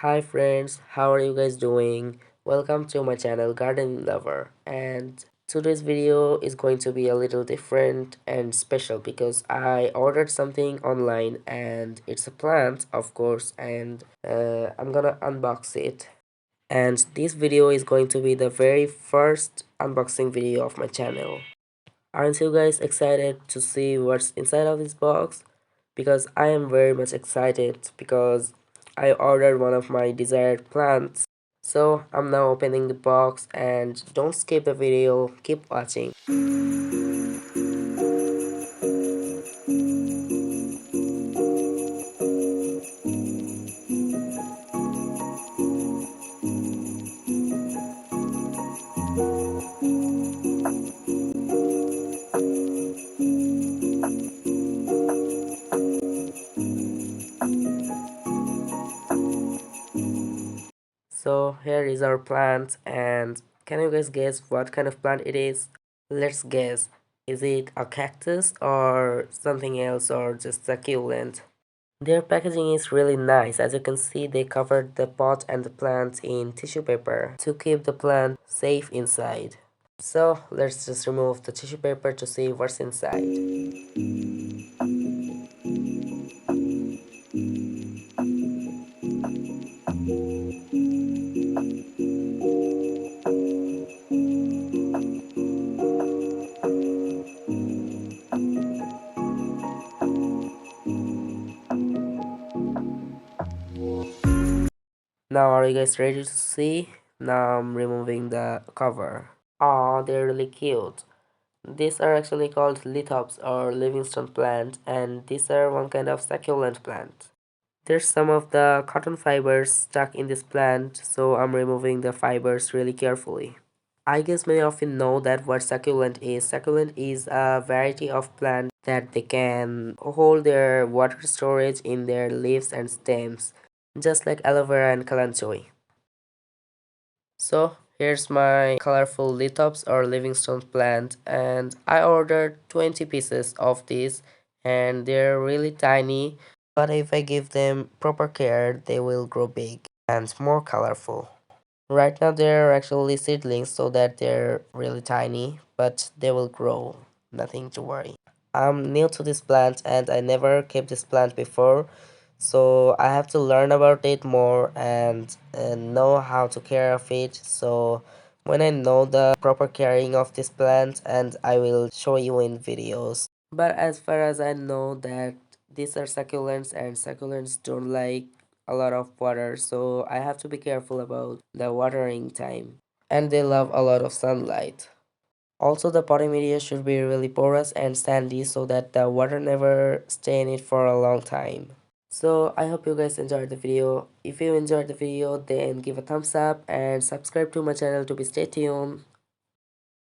Hi friends, how are you guys doing? Welcome to my channel Garden Lover, and today's video is going to be a little different and special because I ordered something online and it's a plant, of course, and I'm gonna unbox it. And this video is going to be the very first unboxing video of my channel. Aren't you guys excited to see what's inside of this box? Because I am very much excited because I ordered one of my desired plants. So I'm now opening the box and don't skip the video, keep watching. So here is our plant, and can you guys guess what kind of plant it is? Let's guess. Is it a cactus or something else or just succulent? Their packaging is really nice. As you can see, they covered the pot and the plant in tissue paper to keep the plant safe inside. So let's just remove the tissue paper to see what's inside. Now are you guys ready to see? Now I'm removing the cover. Aw, they're really cute. These are actually called lithops or livingstone plant, and these are one kind of succulent plant. There's some of the cotton fibers stuck in this plant, so I'm removing the fibers really carefully. I guess many of you know that what succulent is. Succulent is a variety of plant that they can hold their water storage in their leaves and stems, just like aloe vera and kalanchoe. So here's my colorful lithops or livingstone plant, and I ordered 20 pieces of these, and they're really tiny, but if I give them proper care they will grow big and more colorful. Right now they're actually seedlings, so that they're really tiny, but they will grow, nothing to worry. I'm new to this plant and I never kept this plant before, so I have to learn about it more and know how to care of it. So when I know the proper caring of this plant, and I will show you in videos. But as far as I know that these are succulents and succulents don't like a lot of water, so I have to be careful about the watering time, and they love a lot of sunlight. Also, the potting media should be really porous and sandy so that the water never stay in it for a long time. So I hope you guys enjoyed the video. If you enjoyed the video, then give a thumbs up and subscribe to my channel to be stay tuned.